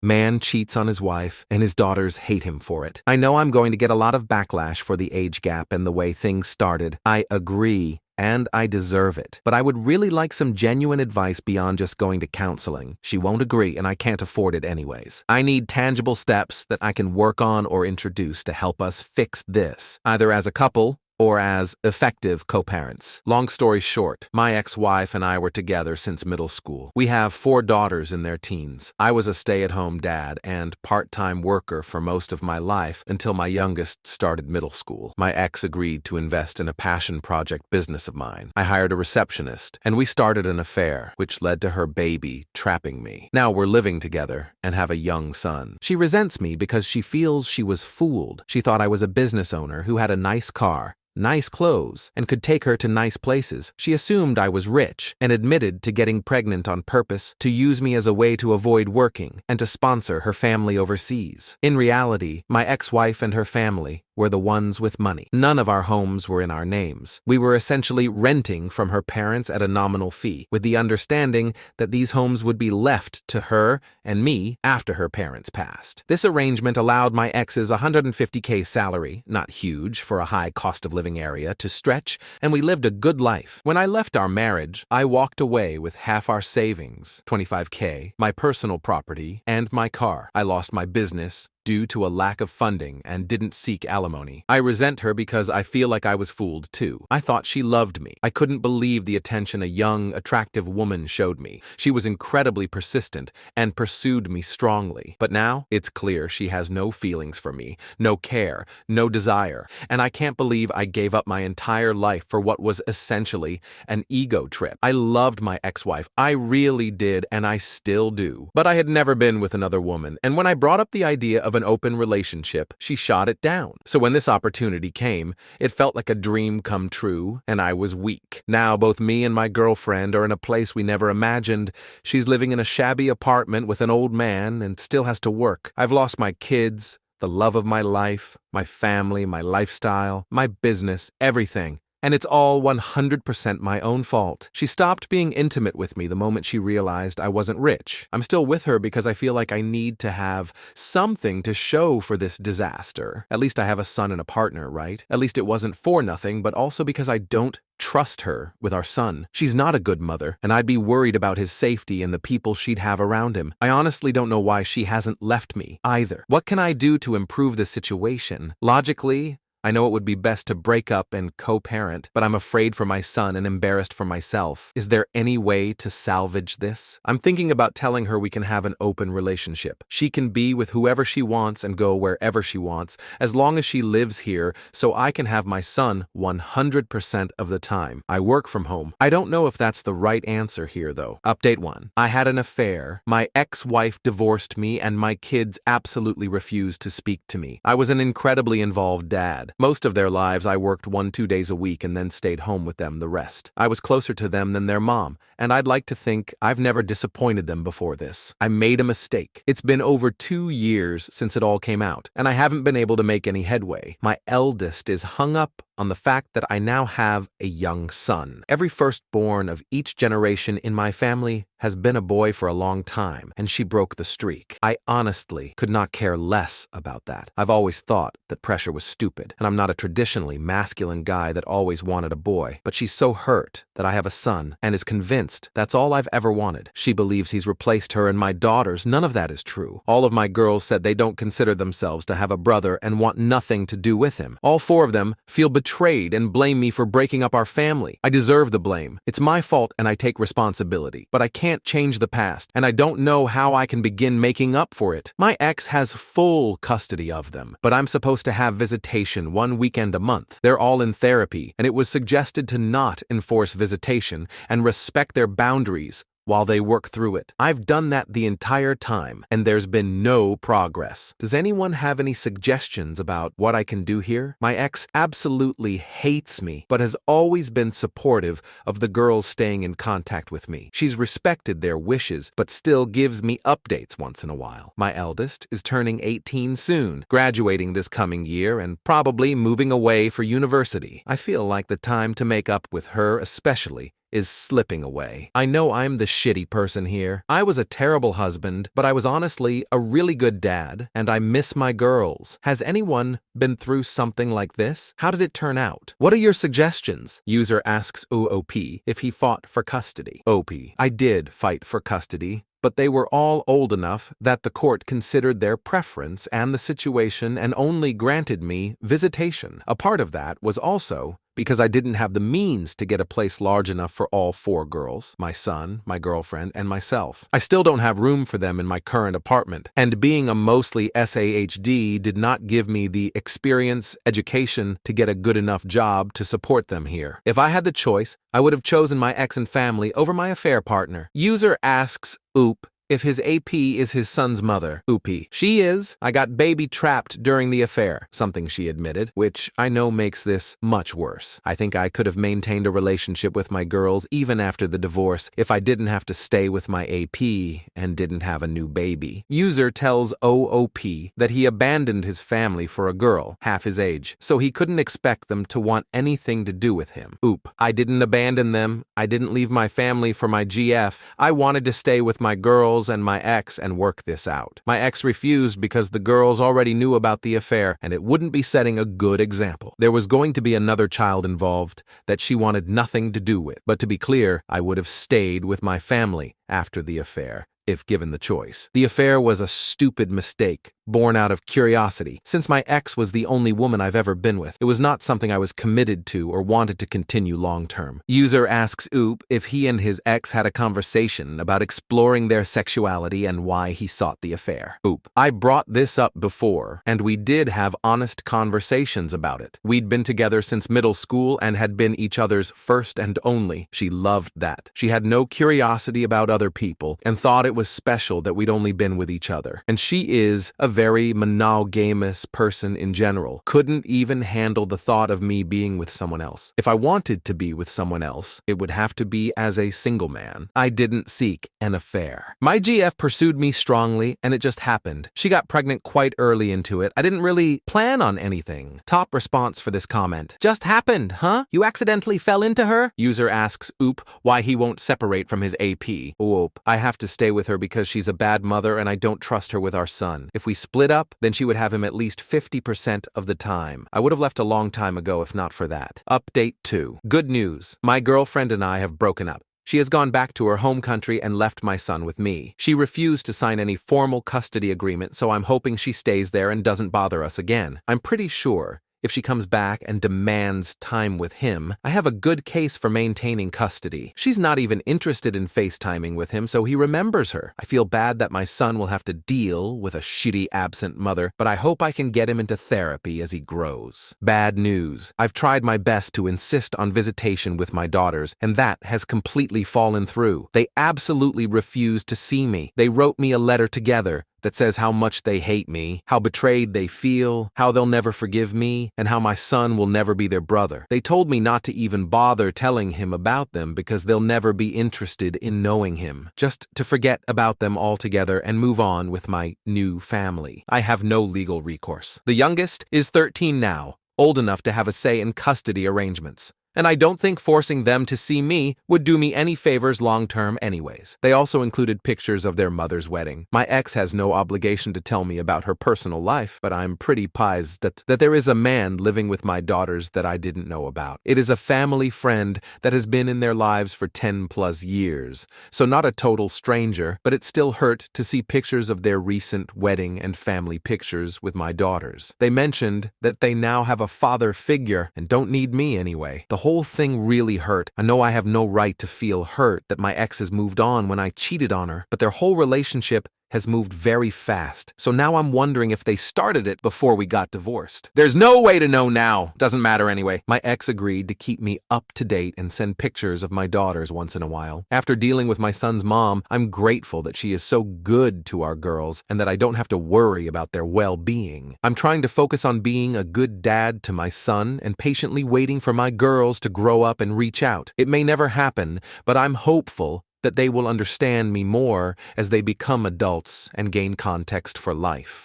Man cheats on his wife, and his daughters hate him for it. I know I'm going to get a lot of backlash for the age gap and the way things started. I agree. And I deserve it. But I would really like some genuine advice beyond just going to counseling. She won't agree, and I can't afford it anyways. I need tangible steps that I can work on or introduce to help us fix this, either as a couple or as effective co-parents. Long story short, my ex-wife and I were together since middle school. We have 4 daughters in their teens. I was a stay-at-home dad and part-time worker for most of my life until my youngest started middle school. My ex agreed to invest in a passion project business of mine. I hired a receptionist, and we started an affair, which led to her baby trapping me. Now we're living together and have a young son. She resents me because she feels she was fooled. She thought I was a business owner who had a nice car, nice clothes, and could take her to nice places. She assumed I was rich and admitted to getting pregnant on purpose to use me as a way to avoid working and to sponsor her family overseas. In reality, my ex-wife and her family were the ones with money. None of our homes were in our names. We were essentially renting from her parents at a nominal fee, with the understanding that these homes would be left to her and me after her parents passed. This arrangement allowed my ex's $150K salary, not huge for a high cost of living area, to stretch, and we lived a good life. When I left our marriage, I walked away with half our savings, $25K, my personal property, and my car. I lost my business due to a lack of funding and didn't seek alimony. I resent her because I feel like I was fooled too. I thought she loved me. I couldn't believe the attention a young, attractive woman showed me. She was incredibly persistent and pursued me strongly. But now, it's clear she has no feelings for me, no care, no desire, and I can't believe I gave up my entire life for what was essentially an ego trip. I loved my ex-wife. I really did, and I still do. But I had never been with another woman, and when I brought up the idea of an open relationship, she shot it down. So when this opportunity came, it felt like a dream come true, and I was weak. Now both me and my girlfriend are in a place we never imagined. She's living in a shabby apartment with an old man and still has to work. I've lost my kids, the love of my life, my family, my lifestyle, my business, everything. And it's all 100% my own fault. She stopped being intimate with me the moment she realized I wasn't rich. I'm still with her because I feel like I need to have something to show for this disaster. At least I have a son and a partner, right? At least it wasn't for nothing, but also because I don't trust her with our son. She's not a good mother, and I'd be worried about his safety and the people she'd have around him. I honestly don't know why she hasn't left me either. What can I do to improve the situation? Logically, I know it would be best to break up and co-parent, but I'm afraid for my son and embarrassed for myself. Is there any way to salvage this? I'm thinking about telling her we can have an open relationship. She can be with whoever she wants and go wherever she wants, as long as she lives here, so I can have my son 100% of the time. I work from home. I don't know if that's the right answer here, though. Update 1. I had an affair. My ex-wife divorced me, and my kids absolutely refused to speak to me. I was an incredibly involved dad. Most of their lives I worked 1-2 days a week and then stayed home with them the rest. I was closer to them than their mom, and I'd like to think I've never disappointed them before this. I made a mistake. It's been over 2 years since it all came out, and I haven't been able to make any headway. My eldest is hung up on the fact that I now have a young son. Every firstborn of each generation in my family has been a boy for a long time, and she broke the streak. I honestly could not care less about that. I've always thought that pressure was stupid, and I'm not a traditionally masculine guy that always wanted a boy, but she's so hurt that I have a son and is convinced that's all I've ever wanted. She believes he's replaced her and my daughters. None of that is true. All of my girls said they don't consider themselves to have a brother and want nothing to do with him. All 4 of them feel betrayed and blame me for breaking up our family. I deserve the blame. It's my fault and I take responsibility, but I can't change the past, and I don't know how I can begin making up for it. My ex has full custody of them, but I'm supposed to have visitation 1 weekend a month. They're all in therapy, and it was suggested to not enforce visitation and respect their boundaries while they work through it. I've done that the entire time, and there's been no progress. Does anyone have any suggestions about what I can do here? My ex absolutely hates me, but has always been supportive of the girls staying in contact with me. She's respected their wishes, but still gives me updates once in a while. My eldest is turning 18 soon, graduating this coming year, and probably moving away for university. I feel like the time to make up with her especially is slipping away. I know I'm the shitty person here. I was a terrible husband, but I was honestly a really good dad, and I miss my girls. Has anyone been through something like this? How did it turn out? What are your suggestions? User asks OOP if he fought for custody. OP: I did fight for custody, but they were all old enough that the court considered their preference and the situation and only granted me visitation. A part of that was also because I didn't have the means to get a place large enough for all 4 girls, my son, my girlfriend, and myself. I still don't have room for them in my current apartment, and being a mostly SAHD did not give me the experience, education to get a good enough job to support them here. If I had the choice, I would have chosen my ex and family over my affair partner. User asks Oop if his AP is his son's mother. OP: she is. I got baby trapped during the affair, something she admitted, which I know makes this much worse. I think I could have maintained a relationship with my girls even after the divorce if I didn't have to stay with my AP and didn't have a new baby. User tells OOP that he abandoned his family for a girl, half his age, so he couldn't expect them to want anything to do with him. Oop: I didn't abandon them. I didn't leave my family for my GF. I wanted to stay with my girls and my ex and work this out. My ex refused because the girls already knew about the affair and it wouldn't be setting a good example. There was going to be another child involved that she wanted nothing to do with. But to be clear, I would have stayed with my family after the affair if given the choice. The affair was a stupid mistake, born out of curiosity. Since my ex was the only woman I've ever been with, it was not something I was committed to or wanted to continue long-term. User asks Oop if he and his ex had a conversation about exploring their sexuality and why he sought the affair. Oop: I brought this up before, and we did have honest conversations about it. We'd been together since middle school and had been each other's first and only. She loved that. She had no curiosity about other people and thought it was special that we'd only been with each other. And she is a very monogamous person in general. Couldn't even handle the thought of me being with someone else. If I wanted to be with someone else, it would have to be as a single man. I didn't seek an affair. My GF pursued me strongly, and it just happened. She got pregnant quite early into it. I didn't really plan on anything. Top response for this comment: just happened, huh? You accidentally fell into her? User asks Oop why he won't separate from his AP. Oop: I have to stay with her because she's a bad mother and I don't trust her with our son. If we split up, then she would have him at least 50% of the time. I would have left a long time ago if not for that. Update 2. Good news. My girlfriend and I have broken up. She has gone back to her home country and left my son with me. She refused to sign any formal custody agreement, so I'm hoping she stays there and doesn't bother us again. I'm pretty sure if she comes back and demands time with him, I have a good case for maintaining custody. She's not even interested in FaceTiming with him, so he remembers her. I feel bad that my son will have to deal with a shitty absent mother, but I hope I can get him into therapy as he grows. Bad news. I've tried my best to insist on visitation with my daughters, and that has completely fallen through. They absolutely refuse to see me. They wrote me a letter together that says how much they hate me, how betrayed they feel, how they'll never forgive me, and how my son will never be their brother. They told me not to even bother telling him about them because they'll never be interested in knowing him, just to forget about them altogether and move on with my new family. I have no legal recourse. The youngest is 13 now, old enough to have a say in custody arrangements. And I don't think forcing them to see me would do me any favors long-term anyways. They also included pictures of their mother's wedding. My ex has no obligation to tell me about her personal life, but I'm pretty pissed that there is a man living with my daughters that I didn't know about. It is a family friend that has been in their lives for 10+ years, so not a total stranger, but it still hurt to see pictures of their recent wedding and family pictures with my daughters. They mentioned that they now have a father figure and don't need me anyway. The whole thing really hurt. I know I have no right to feel hurt that my ex has moved on when I cheated on her, but their whole relationship has moved very fast. So now I'm wondering if they started it before we got divorced. There's no way to know now. Doesn't matter anyway. My ex agreed to keep me up to date and send pictures of my daughters once in a while. After dealing with my son's mom, I'm grateful that she is so good to our girls and that I don't have to worry about their well-being. I'm trying to focus on being a good dad to my son and patiently waiting for my girls to grow up and reach out. It may never happen, but I'm hopeful that they will understand me more as they become adults and gain context for life.